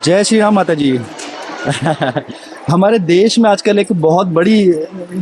जय श्री राम माता जी। हमारे देश में आजकल एक बहुत बड़ी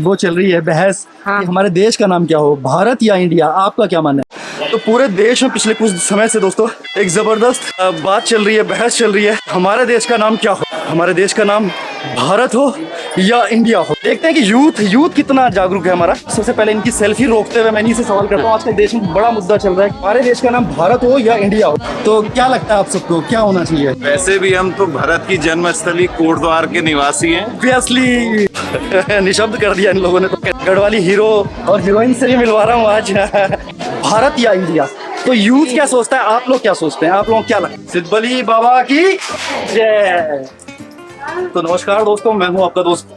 वो चल रही है बहस कि हमारे देश का नाम क्या हो, भारत या इंडिया। आपका क्या मानना है? तो पूरे देश में पिछले कुछ समय से दोस्तों एक जबरदस्त बात चल रही है, बहस चल रही है, हमारे देश का नाम क्या हो, हमारे देश का नाम भारत हो या इंडिया हो। देखते हैं कि यूथ कितना जागरूक है हमारा। सबसे पहले इनकी सेल्फी रोकते हुए मैं इन्हीं से सवाल करता हूँ, आजकल देश में बड़ा मुद्दा चल रहा है, हमारे देश का नाम भारत हो या इंडिया हो। तो क्या लगता है आप सबको, क्या होना चाहिए? वैसे भी हम तो भारत की जन्मस्थली कोटद्वार के निवासी हैं। ऑब्वियसली निशब्द कर दिया इन लोगों ने। तो गढ़वाली हीरो और हीरोइन से ही मिलवा रहा हूँ आज। भारत या इंडिया, तो यूथ क्या सोचता है, आप लोग क्या सोचते हैं, आप लोगों को क्या लगता है? सिद्धबली बाबा की जय। तो नमस्कार दोस्तों, मैं हूँ आपका दोस्त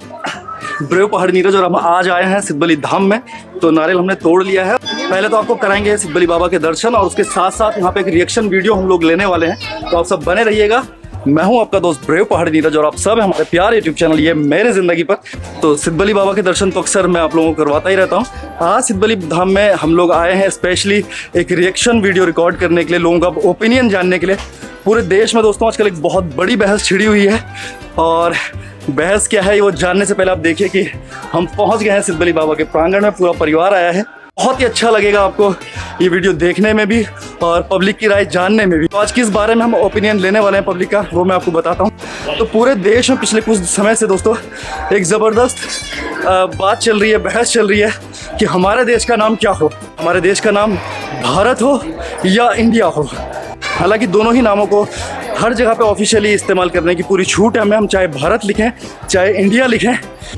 ब्रेव पहाड़ नीरज और हम आज आए हैं सिद्धबली धाम में। तो नारियल हमने तोड़ लिया है। पहले तो आपको कराएंगे सिद्धबली बाबा के दर्शन और उसके साथ साथ यहाँ पे एक रिएक्शन वीडियो हम लोग लेने वाले हैं, तो आप सब बने रहिएगा। मैं हूं आपका दोस्त ब्रेव पहाड़ नीरज और आप सब हैं हमारे प्यारे यूट्यूब चैनल ये मेरे जिंदगी पर। तो सिद्धबली बाबा के दर्शन तो अक्सर मैं आप लोगों को करवाता ही रहता हूं। आज सिद्धबली धाम में हम लोग आए हैं स्पेशली एक रिएक्शन वीडियो रिकॉर्ड करने के लिए, लोगों का ओपिनियन जानने के लिए। पूरे देश में दोस्तों आजकल एक बहुत बड़ी बहस छिड़ी हुई है और बहस क्या है वो जानने से पहले आप देखिए कि हम पहुंच गए हैं सिद्धबली बाबा के प्रांगण में, पूरा परिवार आया है। बहुत ही अच्छा लगेगा आपको ये वीडियो देखने में भी और पब्लिक की राय जानने में भी। तो आज किस बारे में हम ओपिनियन लेने वाले हैं पब्लिक का, वो मैं आपको बताता हूँ। तो पूरे देश में पिछले कुछ समय से दोस्तों एक ज़बरदस्त बात चल रही है, बहस चल रही है कि हमारे देश का नाम क्या हो, हमारे देश का नाम भारत हो या इंडिया हो। हालांकि दोनों ही नामों को हर जगह पे ऑफिशियली इस्तेमाल करने की पूरी छूट है हमें, हम चाहे भारत लिखें चाहे इंडिया लिखें।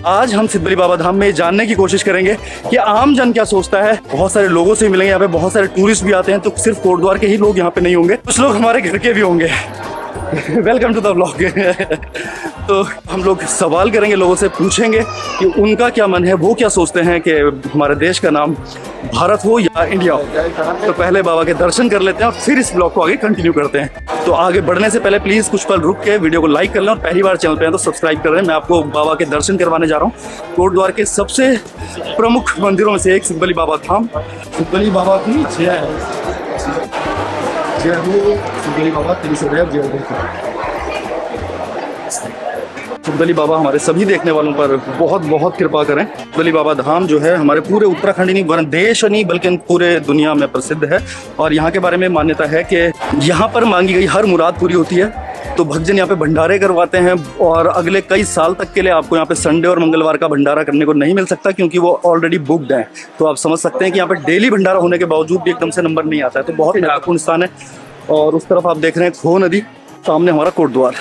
आज हम सिद्धबली बाबा धाम में जानने की कोशिश करेंगे कि आम जन क्या सोचता है। बहुत सारे लोगों से मिलेंगे, यहाँ पे बहुत सारे टूरिस्ट भी आते हैं, तो सिर्फ कोटद्वार के ही लोग यहाँ पे नहीं होंगे, कुछ लोग हमारे घर के भी होंगे। Welcome to the vlog. तो हम लोग सवाल करेंगे, लोगों से पूछेंगे कि उनका क्या मन है, वो क्या सोचते हैं कि हमारे देश का नाम भारत हो या इंडिया हो। तो पहले बाबा के दर्शन कर लेते हैं और फिर इस ब्लॉग को आगे कंटिन्यू करते हैं। तो आगे बढ़ने से पहले प्लीज़ कुछ पल रुक के वीडियो को लाइक कर लें और पहली बार चैनल पे हैं तो सब्सक्राइब कर लें। मैं आपको बाबा के दर्शन करवाने जा रहा हूँ कोटद्वार के सबसे प्रमुख मंदिरों में से एक सिद्धबली बाबा धाम। सिद्धबली बाबा की जय। जय हो सिद्धबली बाबा तेरी सदैव जय हो। सिद्धबली बाबा हमारे सभी देखने वालों पर बहुत बहुत कृपा करें। सिद्धबली बाबा धाम जो है हमारे पूरे उत्तराखंड ही नहीं, देश नहीं बल्कि पूरे दुनिया में प्रसिद्ध है। और यहाँ के बारे में मान्यता है कि यहाँ पर मांगी गई हर मुराद पूरी होती है। तो भक्तजन यहाँ पे भंडारे करवाते हैं और अगले कई साल तक के लिए आपको यहाँ पे संडे और मंगलवार का भंडारा करने को नहीं मिल सकता, क्योंकि वो ऑलरेडी बुकड है। तो आप समझ सकते हैं कि यहाँ पे डेली भंडारा होने के बावजूद भी एकदम से नंबर नहीं आता है। तो बहुत महत्वपूर्ण स्थान है। और उस तरफ आप देख रहे हैं खो नदी, सामने हमारा कोटद्वार।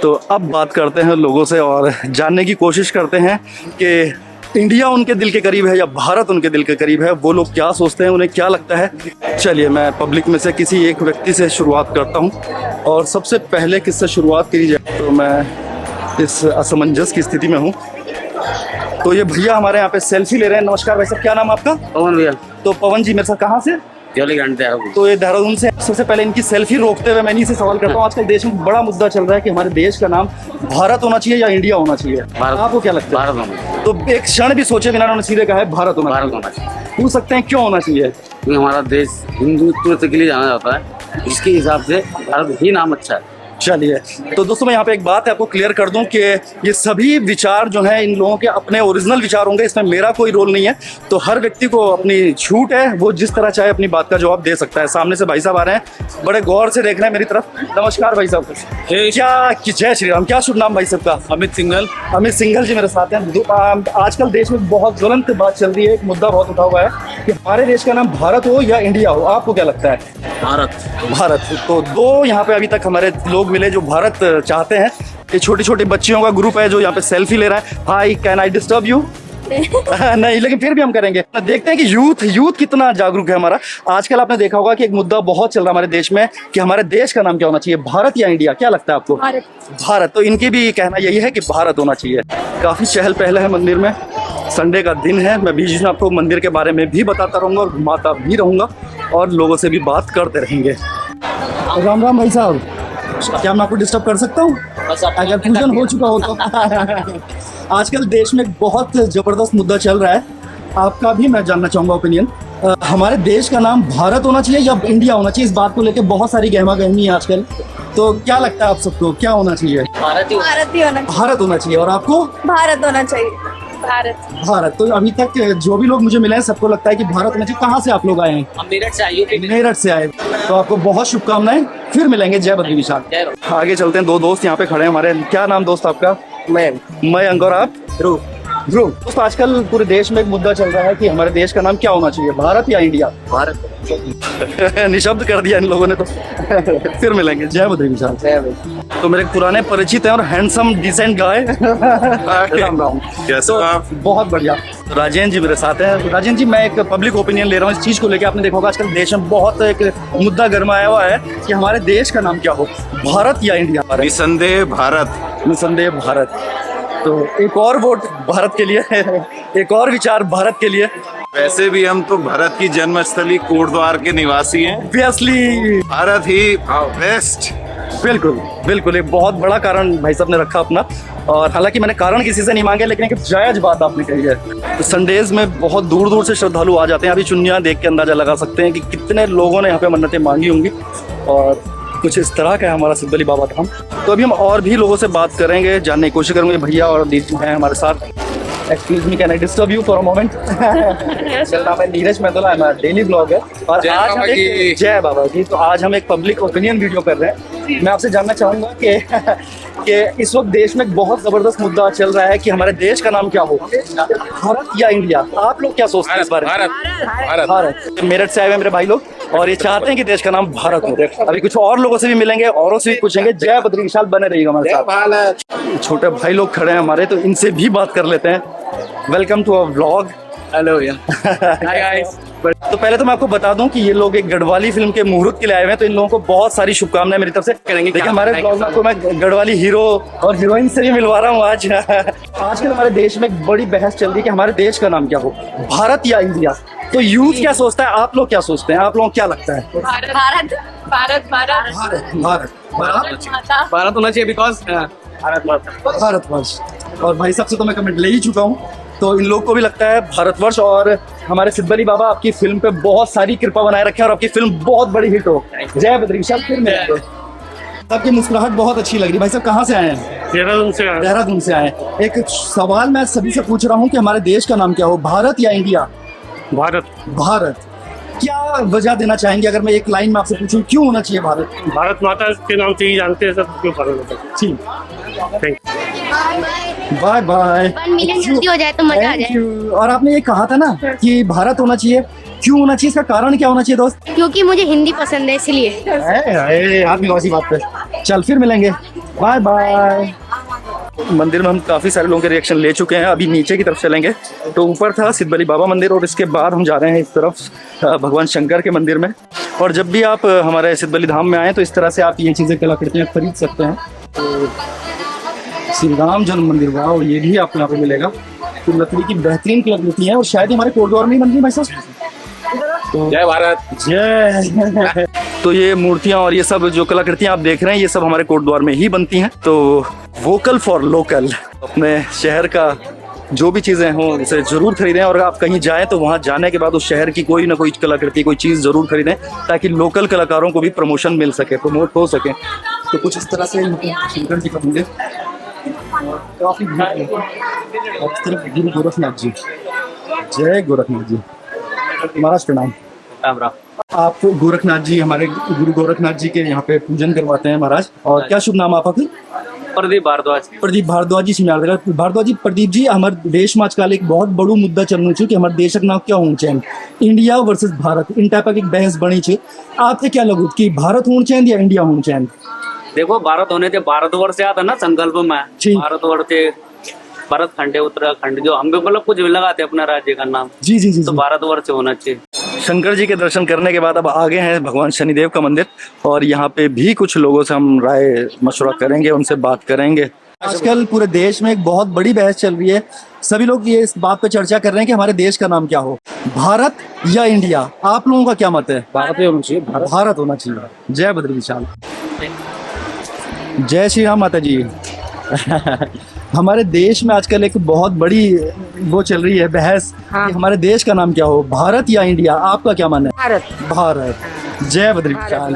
तो अब बात करते हैं लोगों से और जानने की कोशिश करते हैं कि इंडिया उनके दिल के करीब है या भारत उनके दिल के करीब है। वो लोग क्या सोचते हैं, उन्हें क्या लगता है। चलिए मैं पब्लिक में से किसी एक व्यक्ति से शुरुआत करता हूं और सबसे पहले किससे शुरुआत करी जाए। तो मैं इस असमंजस की स्थिति में हूं। तो ये भैया हमारे यहाँ पे सेल्फी ले रहे हैं। नमस्कार भाई साहब, क्या नाम आपका? पवन भैया। तो पवन जी मेरे साथ कहाँ से? तो ये देहरादून से। सबसे पहले इनकी सेल्फी रोकते हुए मैं इन्हीं से सवाल करता हूँ, आजकल देश में बड़ा मुद्दा चल रहा है कि हमारे देश का नाम भारत होना चाहिए या इंडिया होना चाहिए। आपको क्या लगता है? भारत होना। तो एक क्षण भी सोचे बिना उन्होंने सीधे कहा है भारत होना चाहिए। पूछ सकते हैं क्यों होना चाहिए? क्योंकि हमारा देश हिंदुत्व के लिए जाना जाता है, इसके हिसाब से भारत ही नाम अच्छा है। चलिए तो दोस्तों मैं यहाँ पे एक बात है आपको क्लियर कर दूं कि ये सभी विचार जो हैं इन लोगों के अपने ओरिजिनल विचार होंगे, इसमें मेरा कोई रोल नहीं है। तो हर व्यक्ति को अपनी छूट है, वो जिस तरह चाहे अपनी बात का जवाब दे सकता है। सामने से भाई साहब आ रहे हैं, बड़े गौर से देख रहे हैं मेरी तरफ। नमस्कार भाई साहब। क्या जय श्री राम, क्या शुभ नाम भाई साहब का? अमित सिंघल। अमित सिंघल जी मेरे साथ हैं। आजकल देश में बहुत ज्वलंत बात चल रही है, एक मुद्दा बहुत उठा हुआ है कि हमारे देश का नाम भारत हो या इंडिया हो। आपको क्या लगता है? भारत। तो दो यहाँ पे अभी तक हमारे लोग मिले जो भारत चाहते हैं। ये छोटी छोटी बच्चियों का ग्रुप है जो यहाँ पे सेल्फी ले रहा है। हाय, कैन आई डिस्टर्ब यू? नहीं, लेकिन फिर भी हम करेंगे। देखते हैं कि यूथ कितना जागरूक है हमारा। आजकल आपने देखा होगा कि एक मुद्दा बहुत चल रहा है हमारे देश में कि हमारे देश का नाम क्या होना चाहिए, भारत या इंडिया। क्या लगता है आपको? भारत। तो इनकी भी कहना यही है कि भारत होना चाहिए। काफी चहल पहल है मंदिर में, संडे का दिन है। मैं बीच में आपको मंदिर के बारे में भी बताता रहूंगा और घुमाता भी रहूंगा और लोगों से भी बात करते रहेंगे। राम राम भाई साहब, क्या मैं आपको डिस्टर्ब कर सकता हूँ अगर पूजन हो चुका हो तो? आजकल देश में बहुत जबरदस्त मुद्दा चल रहा है, आपका भी मैं जानना चाहूँगा ओपिनियन हमारे देश का नाम भारत होना चाहिए या इंडिया होना चाहिए, इस बात को लेकर बहुत सारी गहमा गहमी है आजकल। तो क्या लगता है आप सबको, क्या होना चाहिए? भारत ही होना भारत होना चाहिए। और आपको? भारत होना चाहिए। भारत। भारत। तो अभी तक जो भी लोग मुझे मिले हैं सबको लगता है कि भारत होना चाहिए। कहाँ से आप लोग आए हैं? हम मेरठ से आइए। मेरठ से आए। तो आपको बहुत शुभकामनाएं, फिर मिलेंगे। जय बद्री विशाल। आगे चलते हैं, दो दोस्त यहाँ पे खड़े हैं हमारे। क्या नाम दोस्त आपका? मयंक। और आप? ध्रुव। दोस्त, आजकल पूरे देश में एक मुद्दा चल रहा है कि हमारे देश का नाम क्या होना चाहिए, भारत या इंडिया? भारत। निशब्द कर दिया इन लोगों ने तो। फिर मिलेंगे। जय बद्री विशाल। तो मेरे पुराने परिचित हैं और handsome decent guy. Ram Ram. कैसे हो आप? बहुत बढ़िया। राजेंद्र जी मेरे साथ हैं। राजेंद्र जी, मैं एक पब्लिक ओपिनियन ले रहा हूँ इस चीज को लेकर। आपने देखा होगा आजकल देश में बहुत एक मुद्दा गरमाया हुआ है कि हमारे देश का नाम क्या हो, भारत या इंडिया? निसंदेह भारत। निसंदेह भारत। तो एक और वोट भारत के लिए, एक और विचार भारत के लिए। वैसे भी हम तो भारत की जन्मस्थली कोटद्वार के निवासी हैं। ऑब्वियसली भारत ही बेस्ट। बिल्कुल बिल्कुल, एक बहुत बड़ा कारण भाई साहब ने रखा अपना। और हालांकि मैंने कारण किसी से नहीं मांगे, लेकिन एक जायज बात आपने कही है। तो संडेज में बहुत दूर दूर से श्रद्धालु आ जाते हैं। अभी चुन्नियाँ देख के अंदाजा लगा सकते हैं कि कितने लोगों ने यहाँ पे मन्नतें मांगी होंगी। और कुछ इस तरह का है हमारा सिद्धबली बाबा धाम। तो अभी हम और भी लोगों से बात करेंगे, जानने की कोशिश करेंगे। भैया और दीदी हैं हमारे साथ। Excuse me, can I disturb you for a moment? मेरा नाम है नीरज मेहतोला, हमारा डेली ब्लॉग है। और आज हम जय बाबा की, तो आज हम एक पब्लिक ओपिनियन वीडियो कर रहे हैं। मैं आपसे जानना चाहूँगा कि इस वक्त देश में एक बहुत ज़बरदस्त मुद्दा चल रहा है कि हमारे देश का नाम क्या हो, भारत या इंडिया? आप लोग क्या सोचते हैं इस बारे में? भारत। मेरठ से आए हुए मेरे भाई लोग, और ये चाहते हैं कि देश का नाम भारत हो। अभी कुछ और लोगों से भी मिलेंगे, औरों से भी पूछेंगे। जय बद्री विशाल, बने रहिएगा हमारे साथ। छोटे भाई लोग खड़े हैं हमारे, तो इनसे भी बात कर लेते हैं। Welcome to our vlog. Hello hi guys. तो पहले तो मैं आपको बता दूं कि ये लोग एक गढ़वाली फिल्म के मुहूर्त के लिए आए हुए हैं, तो इन लोगों को बहुत सारी शुभकामनाएं मेरी तरफ से। देखिए, हमारे ब्लॉग में आपको मैं गढ़वाली हीरो और हीरोइन से भी मिलवा रहा हूँ आज। आजकल हमारे देश में एक बड़ी बहस चल रही है कि हमारे देश का नाम क्या हो, भारत या इंडिया? तो यूथ क्या सोचता है, आप लोग क्या सोचते हैं? आप लोगों को क्या लगता है? भारत। भारत। भारत। भारत। भारत होना चाहिए बिकॉज भारतवर्ष। और भाई साहब से तो मैं कमेंट ले ही चुका हूँ, तो इन लोग को भी लगता है भारतवर्ष। और हमारे सिद्धबली बाबा आपकी फिल्म पे बहुत सारी कृपा बनाए रखे और आपकी फिल्म बहुत बड़ी हिट हो। जय बद्री विशाल। फिर मिलेंगे। आपकी मुस्कुराहट बहुत अच्छी लग रही है। भाई साहब कहाँ से आए हैं? देहरादून से आए। एक सवाल मैं सभी से पूछ रहा हूँ कि हमारे देश का नाम क्या हो, भारत या इंडिया? भारत। क्या वजह देना चाहेंगे अगर मैं एक लाइन में आपसे पूछूं, क्यों होना चाहिए भारत? भारत माता के नाम से ही जानते हैं सब, क्यों भारत माता। ठीक, बाय बाय। 1 मिलियन जल्दी हो जाए तो मजा आ जाए। और आपने ये कहा था ना कि भारत होना चाहिए, क्यों होना चाहिए, इसका कारण क्या होना चाहिए दोस्त? क्योंकि मुझे हिंदी पसंद है इसलिए। आप भी वैसी बात पे। चल फिर मिलेंगे। Bye bye. मंदिर में हम काफी सारे लोगों के रिएक्शन ले चुके हैं। अभी नीचे की तरफ चलेंगे। तो ऊपर था सिद्धबली बाबा मंदिर, और इसके बाद हम जा रहे हैं इस तरफ भगवान शंकर के मंदिर में। और जब भी आप हमारे सिद्धबली धाम में आए तो इस तरह से आप ये चीजें कलाकृतियाँ खरीद सकते हैं। तो श्री राम जन्म मंदिर, वाह, ये भी आपको यहाँ पे मिलेगा। तो लकड़ी की बेहतरीन कलाकृति है, और शायद हमारे कोटद्वार में ही बन रही है भाई साहब। तो जय भारत। जय। तो ये मूर्तियां और ये सब जो कलाकृतियां आप देख रहे हैं, ये सब हमारे कोटद्वार में ही बनती हैं। तो वोकल फॉर लोकल, अपने शहर का जो भी चीज़ें हों उसे ज़रूर खरीदें। और आप कहीं जाएं तो वहाँ जाने के बाद उस शहर की कोई ना कोई कलाकृति, कोई चीज़ ज़रूर खरीदें, ताकि लोकल कलाकारों को भी प्रमोशन मिल सके, प्रमोट हो सके। तो कुछ इस तरह से शंकर जी का मंदिर, काफ़ी गुरु गोरखनाथ जी। जय गोरखनाथ जी। महाराज प्रणाम। राम राम। आप गोरखनाथ जी, हमारे गुरु गोरखनाथ जी के यहाँ पे पूजन करवाते हैं महाराज। और क्या शुभ नाम आपका? प्रदीप भारद्वाज। प्रदीप भारद्वाज जी से भारद्वाज जी। प्रदीप जी, हमारे देश में आजकल एक बहुत बड़ू मुद्दा चलनु छे कि हमारे देश का नाम क्या होना चाहिए, इंडिया वर्सेस भारत। इन टाइप की एक बहस बनी छे। आपके क्या लगू कि भारत होना चाहिए या इंडिया होना चाहिए? देखो, भारत होने से भारतवर्ष से आता ना संकल्प में, भारतवर्ष से भारत खंड है, उत्तराखंड, जो हम भी मतलब कुछ भी लगाते हैं अपना राज्य का नाम। जी। तो भारतवर्ष से होना चाहिए। शंकर जी के दर्शन करने के बाद अब आगे हैं भगवान शनिदेव का मंदिर, और यहाँ पे भी कुछ लोगों से हम राय मशवरा करेंगे, उनसे बात करेंगे। आजकल पूरे देश में एक बहुत बड़ी बहस चल रही है। सभी लोग ये इस बात पे चर्चा कर रहे हैं कि हमारे देश का नाम क्या हो, भारत या इंडिया? आप लोगों का क्या मत है? भारत होना चाहिए। भारत होना चाहिए। जय बद्री विशाल। जय श्री राम माता जी। हमारे देश में आजकल एक बहुत बड़ी वो चल रही है बहस कि हमारे देश का नाम क्या हो, भारत या इंडिया, आपका क्या मानना है? भारत। भारत। जय बद्रीकाल।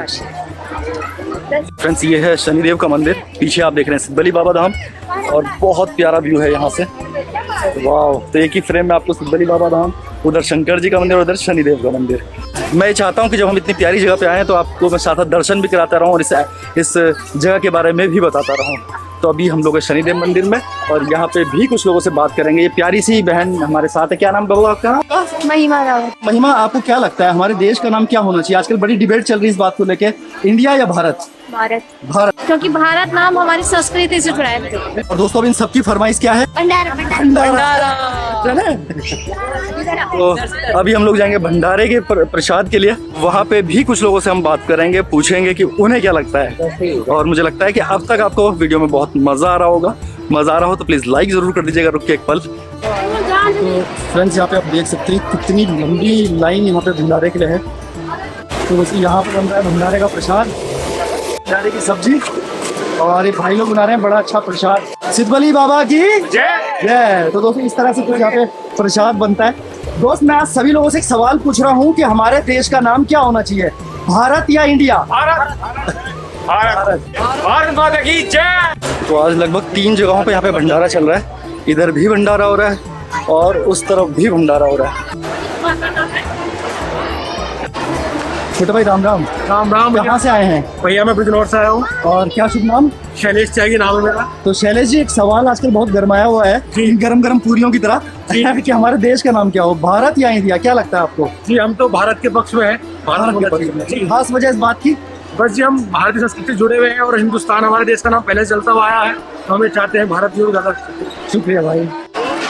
फ्रेंड्स, ये है शनिदेव का मंदिर, पीछे आप देख रहे हैं सिद्धबली बाबा धाम, और बहुत प्यारा व्यू है यहाँ से। वाह, तो एक ही फ्रेम में आपको सिद्धबली बाबा धाम, उधर शंकर जी का मंदिर, उधर शनिदेव का मंदिर। मैं ये चाहता हूँ कि जब हम इतनी प्यारी जगह पे आए हैं तो आपको मैं साथ साथ दर्शन भी कराता रहूँ और इस जगह के बारे में भी बताता रहूँ। तो अभी हम लोग हैं शनिदेव मंदिर में, और यहाँ पे भी कुछ लोगों से बात करेंगे। ये प्यारी सी बहन हमारे साथ है। क्या नाम बाबू आपका? महिमा राव। महिमा, आपको क्या लगता है हमारे देश का नाम क्या होना चाहिए? आजकल बड़ी डिबेट चल रही है इस बात को लेके, इंडिया या भारत? भारत। भारत। क्योंकि भारत नाम हमारी संस्कृति से जुड़ा है। और दोस्तों, अब इन सबकी फरमाइश क्या है? भंडारा। तो अभी हम लोग जाएंगे भंडारे के प्रसाद के लिए। वहाँ पे भी कुछ लोगों से हम बात करेंगे, पूछेंगे कि उन्हें क्या लगता है। और मुझे लगता है कि अब तक आपको वीडियो में बहुत मजा आ रहा होगा। मजा आ रहा हो तो प्लीज लाइक जरूर कर दीजिएगा रुक के एक पल। तो फ्रेंड्स, यहाँ पे आप देख सकते हैं कितनी लंबी लाइन यहाँ पे भंडारे के लिए है। तो बस यहाँ पे बन रहा है भंडारे का प्रसाद, भंडारे की सब्जी, और ये भाई लोग बना रहे हैं बड़ा अच्छा प्रसाद। सिद्धबली बाबा की जय। तो दोस्तों, इस तरह से कुछ यहाँ पे प्रसाद बनता है। दोस्त, मैं आज सभी लोगों से एक सवाल पूछ रहा हूँ कि हमारे देश का नाम क्या होना चाहिए, भारत या इंडिया? भारत माता की जय। तो आज लगभग 3 जगहों पे यहाँ पे भंडारा चल रहा है। इधर भी भंडारा हो रहा है और उस तरफ भी भंडारा हो रहा है। छोटे भाई, राम राम। राम राम। कहाँ से आए हैं? भैया मैं बिजनौर से आया हूँ। और क्या शुभ नाम? शैलेश त्यागी नाम है मेरा। तो शैलेश जी, एक सवाल आजकल बहुत गरमाया हुआ है, गरम गरम पूरियों की तरह, कि हमारे देश का नाम क्या हो, भारत या इंडिया? क्या लगता है आपको? जी, हम तो भारत के पक्ष में है। भारत के पक्ष में। खास वजह इस बात की? बस जी, हम भारतीय संस्कृति से जुड़े हुए हैं और हिंदुस्तान हमारे देश का नाम पहले से चलता हुआ आया है, तो हमें चाहते हैं भारत जो ज्यादा। शुक्रिया भाई।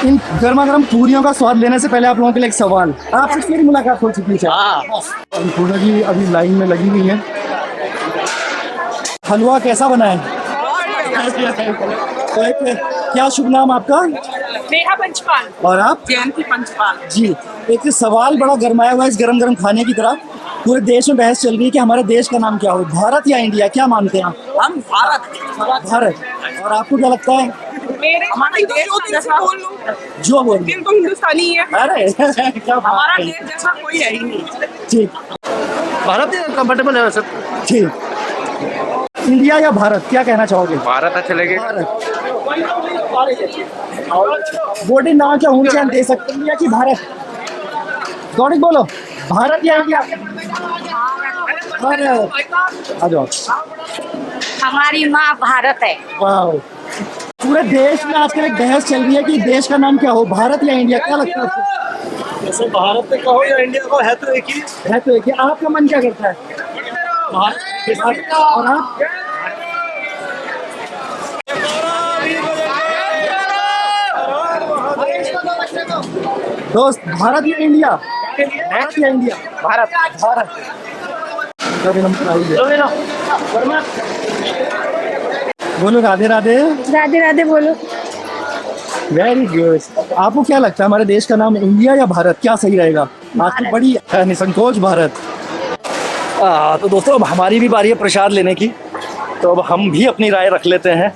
इन गर्मा गर्म पूरियों का स्वाद लेने से पहले आप लोगों के लिए एक सवाल, आपसे मेरी मुलाकात हो चुकी है। अन्नपूर्णा जी अभी लाइन में लगी हुई है। हलवा कैसा बना है? तो क्या शुभ नाम आपका? नेहा पंचपाल। और आप? जयंती पंचपाल जी। एक सवाल बड़ा गरमाया हुआ है इस गरम गरम खाने की तरह। पूरे देश में बहस चल रही है कि हमारे देश का नाम क्या हो, भारत या इंडिया? क्या मानते हैं आप? हम भारत। भारत। और आपको क्या लगता है? मेरे हमारे देश जैसा जो बोल दिल तो हिंदुस्तानी ही है। अरे क्या हमारा बात है। देश जैसा कोई है ही नहीं। ठीक। भारत कंफर्टेबल है सर। ठीक। इंडिया या भारत, क्या कहना चाहोगे? भारत अच्छा लगेगा। वोटिंग नाम क्या होनी चाहिए, दे सकते हैं इंडिया की भारत? गौड़ी बोलो, भारत या इंडिया? भारत। आ जाओ। हमारी माँ भारत है। वाह। पूरे देश में आजकल एक बहस चल रही है कि देश का नाम क्या हो, भारत या इंडिया? क्या लगता है आपको? जैसे भारत में कहो या इंडिया को, है तो एक ही। है तो एक ही। आपका मन क्या करता है? भारत। और आप? दोस्त, भारत या इंडिया? भारत या इंडिया? भारत। भारत। बोलो राधे राधे। राधे राधे बोलो। Very good. आपको क्या लगता है हमारे देश का नाम इंडिया या भारत, क्या सही रहेगा? आपकी बड़ी निसंकोच भारत। तो दोस्तों, अब हमारी भी बारी है प्रसाद लेने की, तो अब हम भी अपनी राय रख लेते हैं।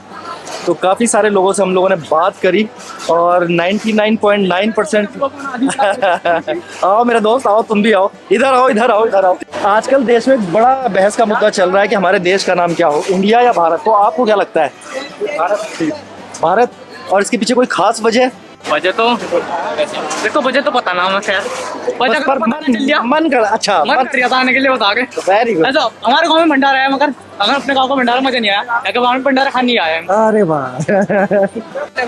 तो काफ़ी सारे लोगों से हम लोगों ने बात करी और 99.9% आओ मेरा दोस्त, आओ तुम भी आओ, इधर आओ इधर आओ इधर आओ। आजकल देश में बड़ा बहस का मुद्दा चल रहा है कि हमारे देश का नाम क्या हो, इंडिया या भारत? तो आपको क्या लगता है? भारत। भारत। और इसके पीछे कोई खास वजह? वजह तो देखो, वजह तो पता ना हमें खैर, वजह पर मन कर। अच्छा, मन आने के लिए बता के। Very good. ऐसा हमारे गांव में भंडारा है, मगर अगर अपने गांव का भंडारा मजा नहीं आया, एक गांव में भंडारा खाने नहीं आया। अरे वाह।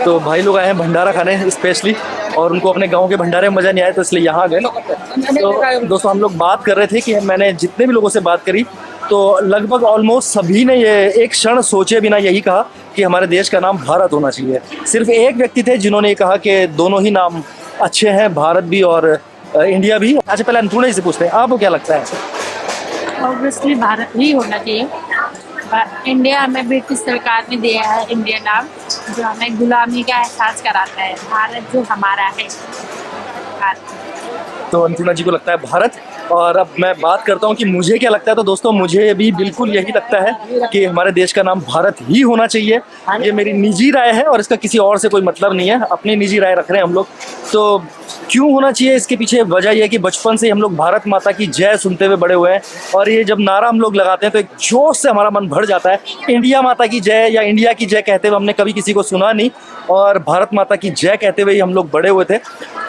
तो भाई लोग आए हैं भंडारा खाने स्पेशली, और उनको अपने गांव के भंडारे में मजा नहीं आया तो इसलिए यहाँ गए। तो दोस्तों, हम लोग बात कर रहे थे कि मैंने जितने भी लोगों से बात करी तो लगभग ऑलमोस्ट सभी ने ये एक क्षण सोचे बिना यही कहा कि हमारे देश का नाम भारत होना चाहिए। सिर्फ एक व्यक्ति थे जिन्होंने ये कहा कि दोनों ही नाम अच्छे हैं, भारत भी और इंडिया भी। अच्छा, पहले अन्नपूर्णा जी से पूछते हैं, आपको क्या लगता है? ऑब्वियसली भारत ही होना चाहिए। इंडिया हमें ब्रिटिश सरकार ने दिया है इंडिया नाम, जो हमें गुलामी का एहसास कराता है। भारत जो हमारा है। तो अन्नपूर्णा जी को लगता है भारत। और अब मैं बात करता हूँ कि मुझे क्या लगता है। तो दोस्तों मुझे भी बिल्कुल यही लगता है कि हमारे देश का नाम भारत ही होना चाहिए। ये मेरी निजी राय है और इसका किसी और से कोई मतलब नहीं है, अपनी निजी राय रख रहे हैं हम लोग। तो क्यों होना चाहिए, इसके पीछे वजह यह है कि बचपन से हम लोग भारत माता की जय सुनते हुए बड़े हुए हैं और ये जब नारा हम लोग लगाते हैं तो एक जोश से हमारा मन भर जाता है। इंडिया माता की जय या इंडिया की जय कहते हुए हमने कभी किसी को सुना नहीं और भारत माता की जय कहते हुए ही हम लोग बड़े हुए थे।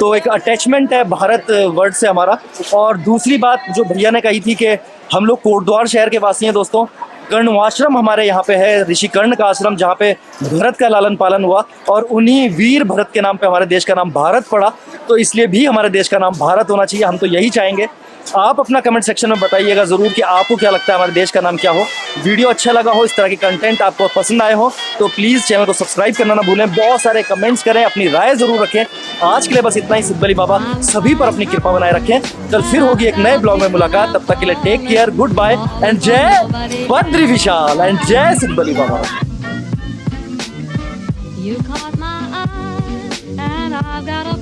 तो एक अटैचमेंट है भारत वर्ड से हमारा। और दूसरी बात जो भैया ने कही थी कि हम लोग कोटद्वार शहर के वासी हैं दोस्तों। कर्णवाश्रम हमारे यहाँ पे है, ऋषि कर्ण का आश्रम, जहाँ पे भरत का लालन पालन हुआ और उन्हीं वीर भरत के नाम पे हमारे देश का नाम भारत पड़ा। तो इसलिए भी हमारे देश का नाम भारत होना चाहिए। हम तो यही चाहेंगे। आप अपना कमेंट सेक्शन में बताइएगा ज़रूर कि आपको क्या लगता है हमारे देश का नाम क्या हो। वीडियो अच्छा लगा हो, इस तरह के कंटेंट आपको पसंद आए हो तो प्लीज़ चैनल को सब्सक्राइब करना ना भूलें। बहुत सारे कमेंट्स करें, अपनी राय ज़रूर रखें। आज के लिए बस इतना ही। सिद्धबली बाबा सभी पर अपनी कृपा बनाए रखें। कल फिर होगी एक नए ब्लॉग में मुलाकात। तब तक के लिए take care, good bye and जय बद्री विशाल एंड जय सिद्धबली बाबा। You caught my eye, and I've got a